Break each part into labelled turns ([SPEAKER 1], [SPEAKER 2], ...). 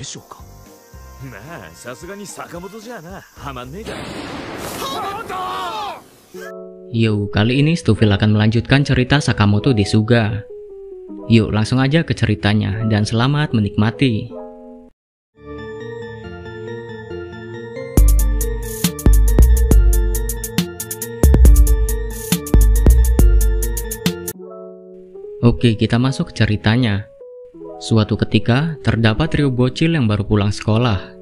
[SPEAKER 1] しょうか。まあさすがに坂本じゃな、はまんねえだろ。
[SPEAKER 2] Yo, kali ini Stufil akan melanjutkan cerita Sakamoto Desuga. Yuk langsung aja ke ceritanya dan selamat menikmati. Oke, kita masuk ke ceritanya. Suatu ketika, terdapat trio bocil yang baru pulang sekolah.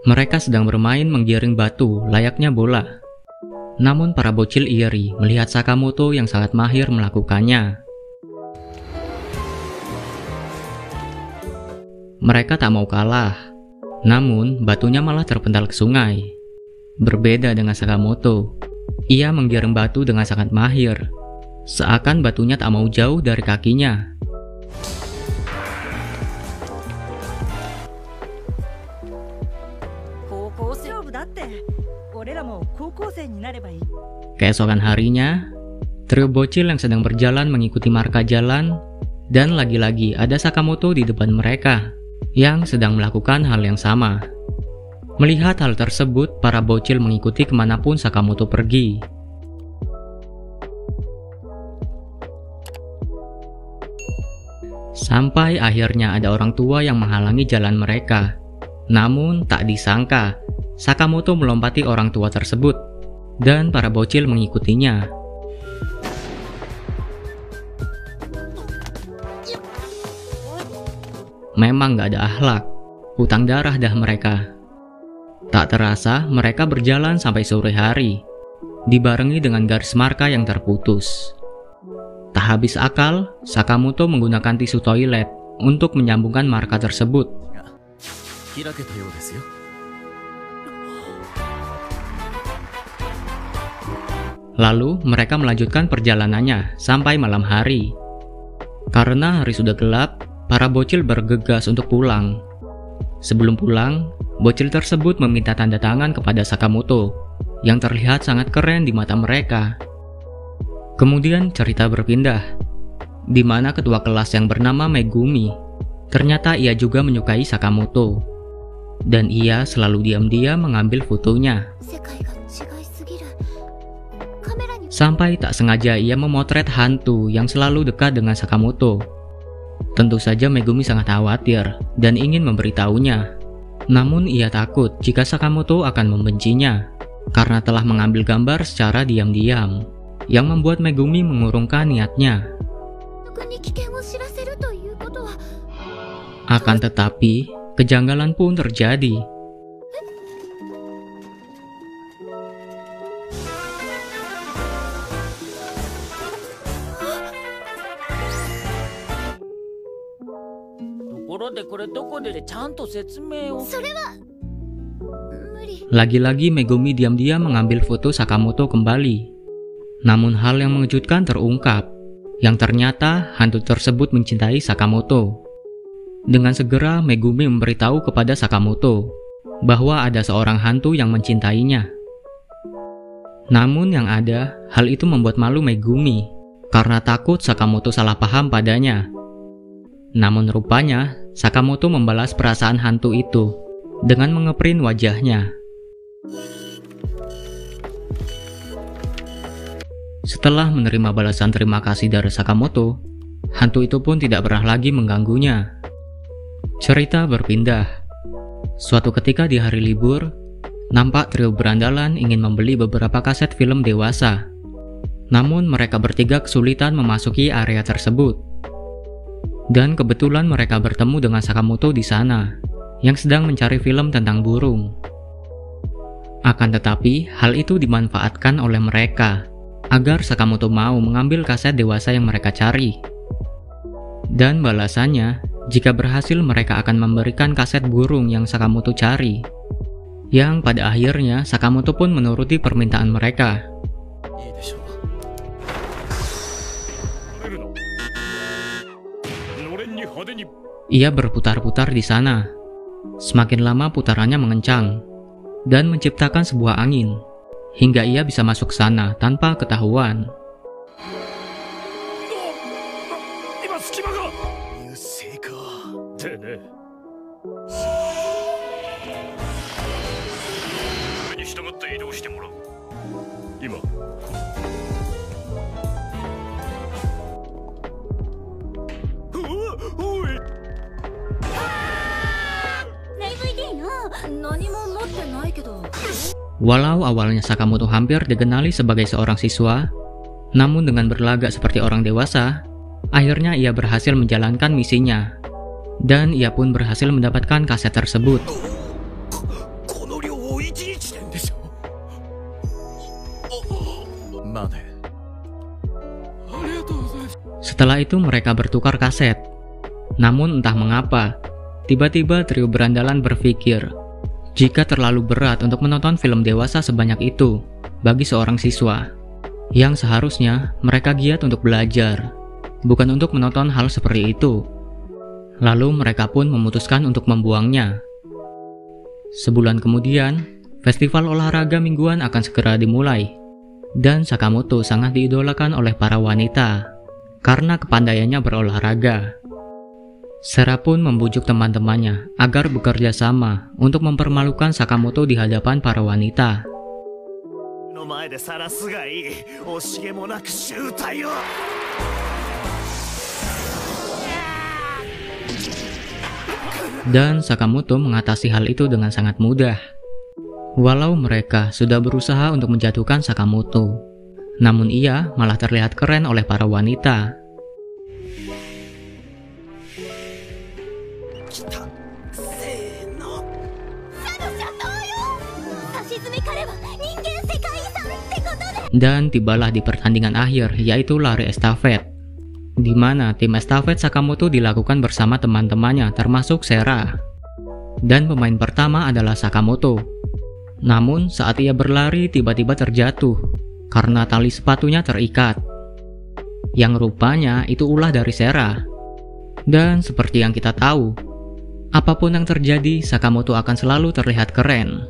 [SPEAKER 2] Mereka sedang bermain menggiring batu layaknya bola. Namun para bocil iri melihat Sakamoto yang sangat mahir melakukannya. Mereka tak mau kalah. Namun, batunya malah terpental ke sungai. Berbeda dengan Sakamoto, ia menggiring batu dengan sangat mahir. Seakan batunya tak mau jauh dari kakinya. Keesokan harinya, trio bocil yang sedang berjalan mengikuti marka jalan, dan lagi-lagi ada Sakamoto di depan mereka, yang sedang melakukan hal yang sama. Melihat hal tersebut, para bocil mengikuti kemanapun Sakamoto pergi. Sampai akhirnya ada orang tua yang menghalangi jalan mereka. Namun tak disangka, Sakamoto melompati orang tua tersebut, dan para bocil mengikutinya. Memang gak ada akhlak, hutang darah dah mereka. Tak terasa mereka berjalan sampai sore hari, dibarengi dengan garis marka yang terputus. Tak habis akal, Sakamoto menggunakan tisu toilet untuk menyambungkan marka tersebut. Lalu mereka melanjutkan perjalanannya sampai malam hari. Karena hari sudah gelap, para bocil bergegas untuk pulang. Sebelum pulang, bocil tersebut meminta tanda tangan kepada Sakamoto yang terlihat sangat keren di mata mereka. Kemudian cerita berpindah, di mana ketua kelas yang bernama Megumi, ternyata ia juga menyukai Sakamoto, dan ia selalu diam-diam mengambil fotonya. Sampai tak sengaja ia memotret hantu yang selalu dekat dengan Sakamoto. Tentu saja Megumi sangat khawatir dan ingin memberitahunya. Namun ia takut jika Sakamoto akan membencinya, karena telah mengambil gambar secara diam-diam, yang membuat Megumi mengurungkan niatnya. Akan tetapi, kejanggalan pun terjadi. Lagi-lagi Megumi diam-diam mengambil foto Sakamoto kembali. Namun hal yang mengejutkan terungkap, yang ternyata hantu tersebut mencintai Sakamoto. Dengan segera Megumi memberitahu kepada Sakamoto bahwa ada seorang hantu yang mencintainya. Namun yang ada, hal itu membuat malu Megumi karena takut Sakamoto salah paham padanya. Namun rupanya Sakamoto membalas perasaan hantu itu dengan mengeprint wajahnya. Setelah menerima balasan terima kasih dari Sakamoto, hantu itu pun tidak pernah lagi mengganggunya. Cerita berpindah. Suatu ketika di hari libur, nampak trio berandalan ingin membeli beberapa kaset film dewasa. Namun mereka bertiga kesulitan memasuki area tersebut. Dan kebetulan mereka bertemu dengan Sakamoto di sana, yang sedang mencari film tentang burung. Akan tetapi, hal itu dimanfaatkan oleh mereka agar Sakamoto mau mengambil kaset dewasa yang mereka cari. Dan balasannya, jika berhasil mereka akan memberikan kaset burung yang Sakamoto cari. Yang pada akhirnya Sakamoto pun menuruti permintaan mereka. Ia berputar-putar di sana. Semakin lama putarannya mengencang dan menciptakan sebuah angin, hingga ia bisa masuk sana tanpa ketahuan. Walau awalnya Sakamoto hampir dikenali sebagai seorang siswa, namun dengan berlagak seperti orang dewasa, akhirnya ia berhasil menjalankan misinya. Dan ia pun berhasil mendapatkan kaset tersebut. Setelah itu mereka bertukar kaset. Namun entah mengapa, tiba-tiba trio berandalan berpikir, jika terlalu berat untuk menonton film dewasa sebanyak itu bagi seorang siswa, yang seharusnya mereka giat untuk belajar, bukan untuk menonton hal seperti itu. Lalu mereka pun memutuskan untuk membuangnya. Sebulan kemudian, festival olahraga mingguan akan segera dimulai, dan Sakamoto sangat diidolakan oleh para wanita karena kepandaiannya berolahraga. Sera pun membujuk teman-temannya agar bekerja sama untuk mempermalukan Sakamoto di hadapan para wanita. Dan Sakamoto mengatasi hal itu dengan sangat mudah. Walau mereka sudah berusaha untuk menjatuhkan Sakamoto, namun ia malah terlihat keren oleh para wanita. Dan tibalah di pertandingan akhir, yaitu lari estafet, di mana tim estafet Sakamoto dilakukan bersama teman-temannya termasuk Sera. Dan pemain pertama adalah Sakamoto. Namun saat ia berlari tiba-tiba terjatuh karena tali sepatunya terikat, yang rupanya itu ulah dari Sera. Dan seperti yang kita tahu, apapun yang terjadi, Sakamoto akan selalu terlihat keren.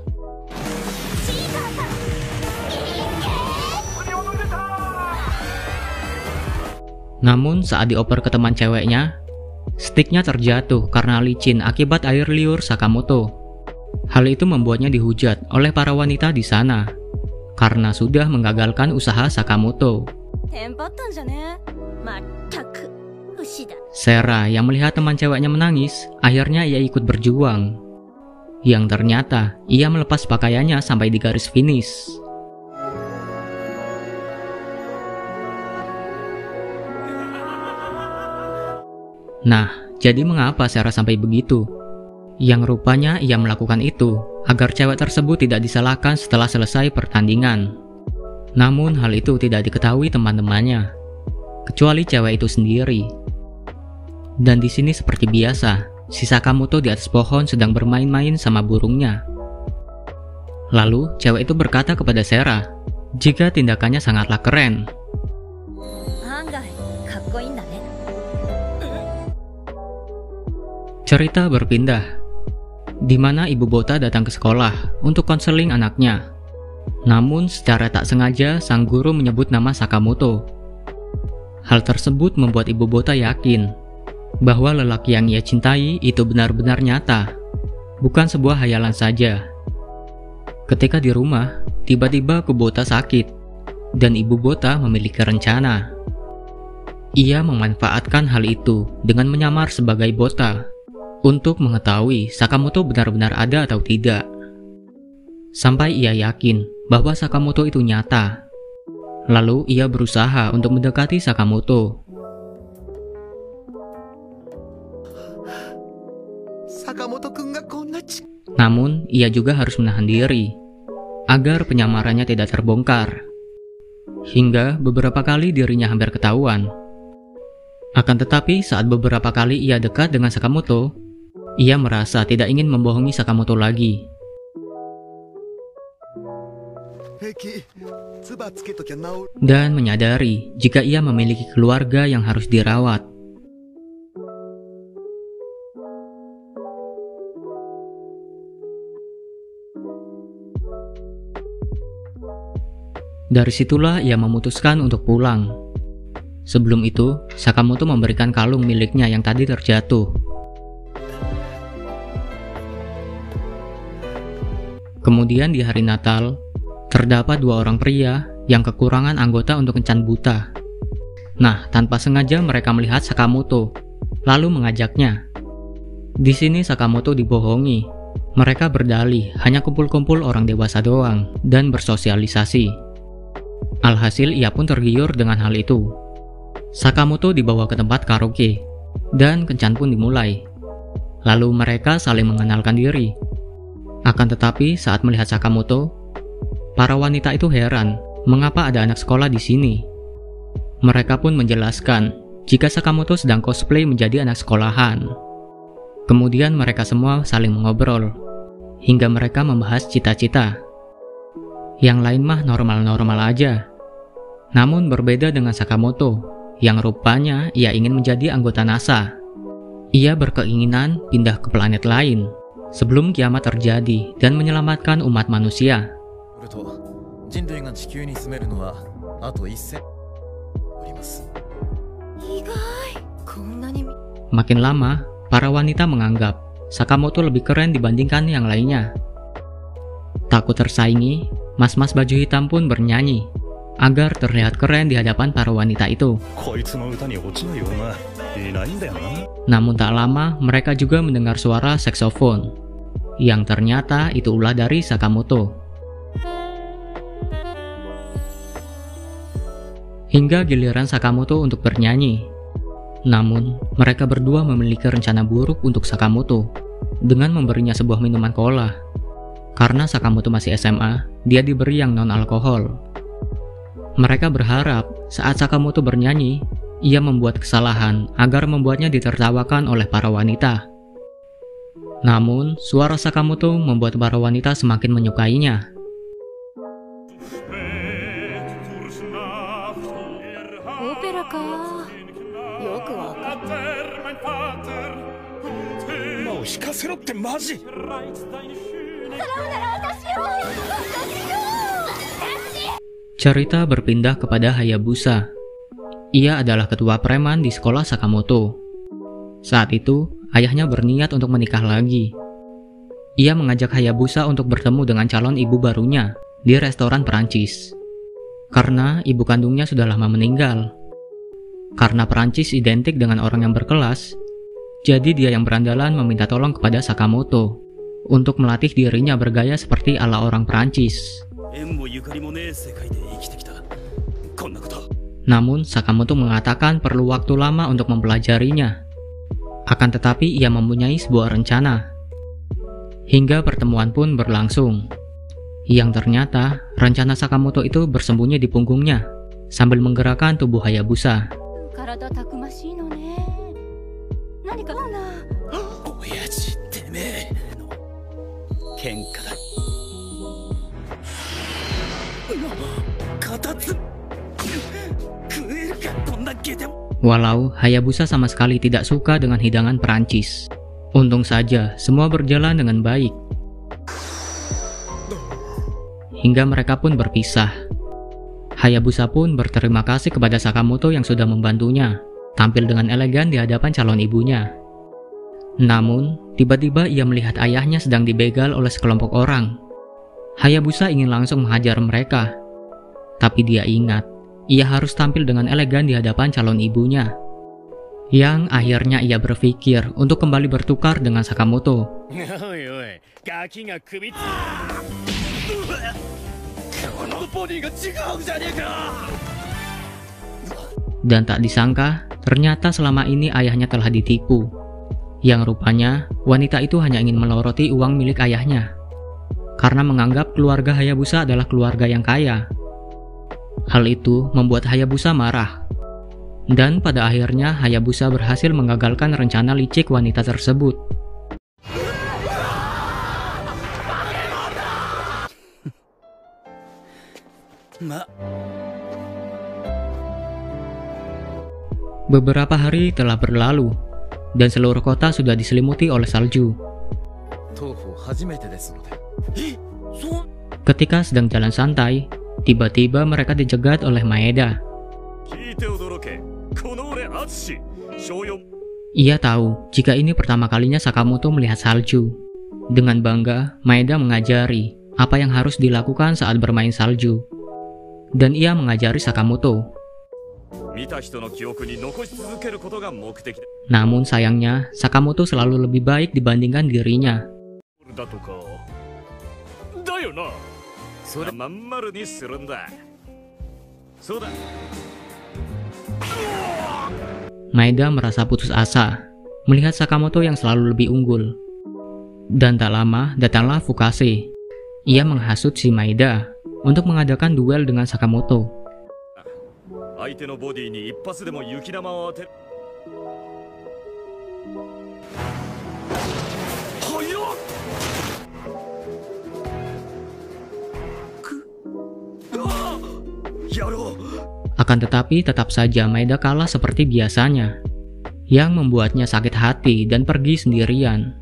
[SPEAKER 2] Namun saat dioper ke teman ceweknya, sticknya terjatuh karena licin akibat air liur Sakamoto. Hal itu membuatnya dihujat oleh para wanita di sana karena sudah menggagalkan usaha Sakamoto. Sera yang melihat teman ceweknya menangis, akhirnya ia ikut berjuang. Yang ternyata ia melepas pakaiannya sampai di garis finish. Nah, jadi mengapa Sera sampai begitu? Yang rupanya ia melakukan itu agar cewek tersebut tidak disalahkan setelah selesai pertandingan. Namun hal itu tidak diketahui teman-temannya, kecuali cewek itu sendiri. Dan di sini seperti biasa, si Sakamoto di atas pohon sedang bermain-main sama burungnya. Lalu cewek itu berkata kepada Sera, jika tindakannya sangatlah keren. Cerita berpindah, di mana Ibu Bota datang ke sekolah untuk konseling anaknya. Namun secara tak sengaja sang guru menyebut nama Sakamoto. Hal tersebut membuat Ibu Bota yakin bahwa lelaki yang ia cintai itu benar-benar nyata, bukan sebuah hayalan saja. Ketika di rumah, tiba-tiba Kubota sakit, dan Ibu Bota memiliki rencana. Ia memanfaatkan hal itu dengan menyamar sebagai Bota untuk mengetahui Sakamoto benar-benar ada atau tidak. Sampai ia yakin bahwa Sakamoto itu nyata. Lalu ia berusaha untuk mendekati Sakamoto. Namun ia juga harus menahan diri agar penyamarannya tidak terbongkar. Hingga beberapa kali dirinya hampir ketahuan. Akan tetapi saat beberapa kali ia dekat dengan Sakamoto, ia merasa tidak ingin membohongi Sakamoto lagi. Dan menyadari jika ia memiliki keluarga yang harus dirawat. Dari situlah ia memutuskan untuk pulang. Sebelum itu, Sakamoto memberikan kalung miliknya yang tadi terjatuh. Kemudian di hari Natal, terdapat 2 orang pria yang kekurangan anggota untuk kencan buta. Nah, tanpa sengaja mereka melihat Sakamoto, lalu mengajaknya. Di sini Sakamoto dibohongi. Mereka berdalih hanya kumpul-kumpul orang dewasa doang dan bersosialisasi. Alhasil ia pun tergiur dengan hal itu. Sakamoto dibawa ke tempat karaoke, dan kencan pun dimulai. Lalu mereka saling mengenalkan diri. Akan tetapi saat melihat Sakamoto, para wanita itu heran mengapa ada anak sekolah di sini. Mereka pun menjelaskan jika Sakamoto sedang cosplay menjadi anak sekolahan. Kemudian mereka semua saling mengobrol, hingga mereka membahas cita-cita. Yang lain mah normal-normal aja. Namun berbeda dengan Sakamoto, yang rupanya ia ingin menjadi anggota NASA. Ia berkeinginan pindah ke planet lain sebelum kiamat terjadi dan menyelamatkan umat manusia. Makin lama, para wanita menganggap Sakamoto lebih keren dibandingkan yang lainnya. Takut tersaingi, mas-mas baju hitam pun bernyanyi agar terlihat keren di hadapan para wanita itu. Namun tak lama, mereka juga mendengar suara saksofon, yang ternyata itu ulah dari Sakamoto. Hingga giliran Sakamoto untuk bernyanyi. Namun, mereka berdua memiliki rencana buruk untuk Sakamoto dengan memberinya sebuah minuman cola. Karena Sakamoto masih SMA, dia diberi yang non-alkohol. Mereka berharap saat Sakamoto bernyanyi, ia membuat kesalahan agar membuatnya ditertawakan oleh para wanita. Namun, suara Sakamoto membuat para wanita semakin menyukainya. Cerita berpindah kepada Hayabusa. Ia adalah ketua preman di sekolah Sakamoto. Saat itu, ayahnya berniat untuk menikah lagi. Ia mengajak Hayabusa untuk bertemu dengan calon ibu barunya di restoran Perancis. Karena ibu kandungnya sudah lama meninggal. Karena Perancis identik dengan orang yang berkelas, jadi dia yang berandalan meminta tolong kepada Sakamoto untuk melatih dirinya bergaya seperti ala orang Perancis. Namun Sakamoto mengatakan perlu waktu lama untuk mempelajarinya. Akan tetapi ia mempunyai sebuah rencana. Hingga pertemuan pun berlangsung. Yang ternyata rencana Sakamoto itu bersembunyi di punggungnya sambil menggerakkan tubuh Hayabusa. Walau Hayabusa sama sekali tidak suka dengan hidangan Perancis, untung saja semua berjalan dengan baik. Hingga mereka pun berpisah. Hayabusa pun berterima kasih kepada Sakamoto yang sudah membantunya tampil dengan elegan di hadapan calon ibunya. Namun, tiba-tiba ia melihat ayahnya sedang dibegal oleh sekelompok orang. Hayabusa ingin langsung menghajar mereka, tapi dia ingat ia harus tampil dengan elegan di hadapan calon ibunya. Yang akhirnya ia berpikir untuk kembali bertukar dengan Sakamoto. Dan tak disangka, ternyata selama ini ayahnya telah ditipu. Yang rupanya, wanita itu hanya ingin meloroti uang milik ayahnya. Karena menganggap keluarga Hayabusa adalah keluarga yang kaya. Hal itu membuat Hayabusa marah. Dan pada akhirnya Hayabusa berhasil menggagalkan rencana licik wanita tersebut. Beberapa hari telah berlalu, dan seluruh kota sudah diselimuti oleh salju. Ketika sedang jalan santai, tiba-tiba mereka dicegat oleh Maeda. Ia tahu jika ini pertama kalinya Sakamoto melihat salju. Dengan bangga, Maeda mengajari apa yang harus dilakukan saat bermain salju. Dan ia mengajari Sakamoto. Namun sayangnya, Sakamoto selalu lebih baik dibandingkan dirinya. Maeda merasa putus asa melihat Sakamoto yang selalu lebih unggul. Dan tak lama datanglah Fukase. Ia menghasut si Maeda untuk mengadakan duel dengan Sakamoto. Akan tetapi tetap saja Maeda kalah seperti biasanya, yang membuatnya sakit hati dan pergi sendirian.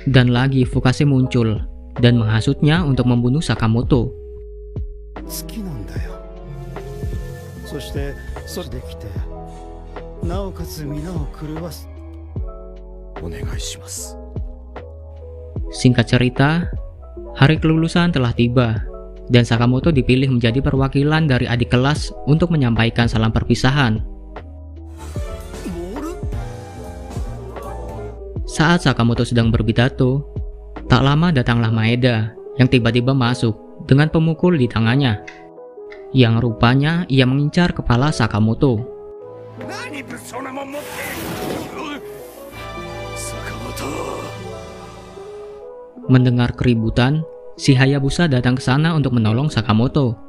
[SPEAKER 2] Dan lagi Fukase muncul dan menghasutnya untuk membunuh Sakamoto. Singkat cerita, hari kelulusan telah tiba dan Sakamoto dipilih menjadi perwakilan dari adik kelas untuk menyampaikan salam perpisahan. Saat Sakamoto sedang berpidato, tak lama datanglah Maeda yang tiba-tiba masuk dengan pemukul di tangannya, yang rupanya ia mengincar kepala Sakamoto. Mendengar keributan, si Hayabusa datang ke sana untuk menolong Sakamoto.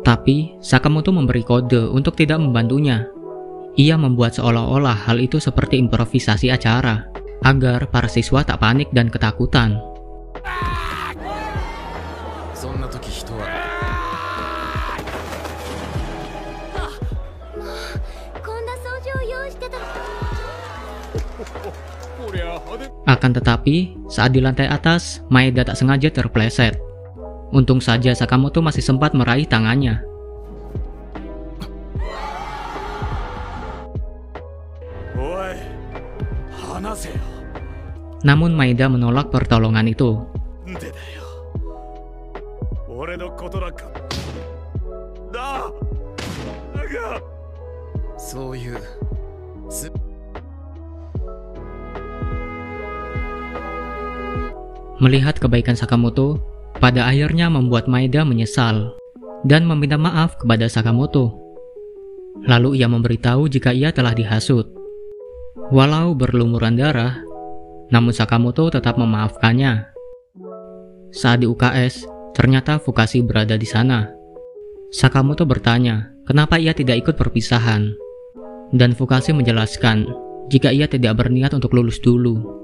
[SPEAKER 2] Tapi Sakamoto memberi kode untuk tidak membantunya. Ia membuat seolah-olah hal itu seperti improvisasi acara, agar para siswa tak panik dan ketakutan. Akan tetapi, saat di lantai atas, Maeda tak sengaja terpleset. Untung saja Sakamoto masih sempat meraih tangannya. Namun Maeda menolak pertolongan itu. Melihat kebaikan Sakamoto, pada akhirnya membuat Maeda menyesal dan meminta maaf kepada Sakamoto. Lalu ia memberitahu jika ia telah dihasut. Walau berlumuran darah, namun Sakamoto tetap memaafkannya. Saat di UKS, ternyata Fukase berada di sana. Sakamoto bertanya kenapa ia tidak ikut perpisahan, dan Fukase menjelaskan jika ia tidak berniat untuk lulus dulu.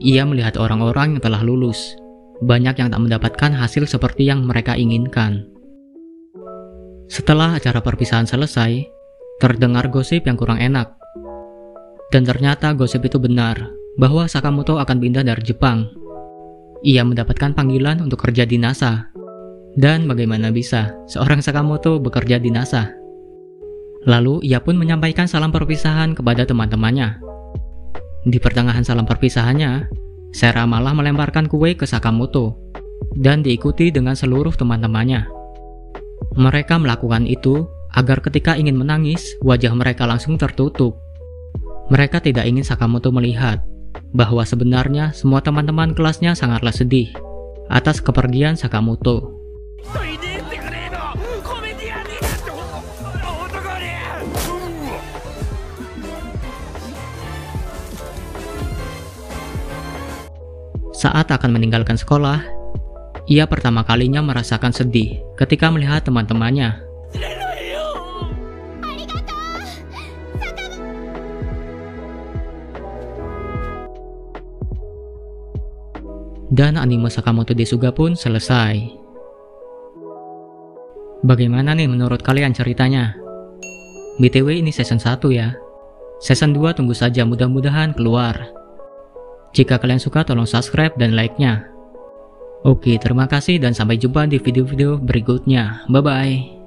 [SPEAKER 2] Ia melihat orang-orang yang telah lulus, banyak yang tak mendapatkan hasil seperti yang mereka inginkan. Setelah acara perpisahan selesai, terdengar gosip yang kurang enak. Dan ternyata gosip itu benar, bahwa Sakamoto akan pindah dari Jepang. Ia mendapatkan panggilan untuk kerja di NASA. Dan bagaimana bisa seorang Sakamoto bekerja di NASA? Lalu ia pun menyampaikan salam perpisahan kepada teman-temannya. Di pertengahan salam perpisahannya, Sera malah melemparkan kue ke Sakamoto dan diikuti dengan seluruh teman-temannya. Mereka melakukan itu agar ketika ingin menangis, wajah mereka langsung tertutup. Mereka tidak ingin Sakamoto melihat bahwa sebenarnya semua teman-teman kelasnya sangatlah sedih atas kepergian Sakamoto. Saat akan meninggalkan sekolah, ia pertama kalinya merasakan sedih ketika melihat teman-temannya. Dan anime Sakamoto Desuga pun selesai. Bagaimana nih menurut kalian ceritanya? BTW ini season 1 ya. Season 2 tunggu saja, mudah-mudahan keluar. Jika kalian suka tolong subscribe dan like-nya. Oke, terima kasih dan sampai jumpa di video-video berikutnya. Bye-bye.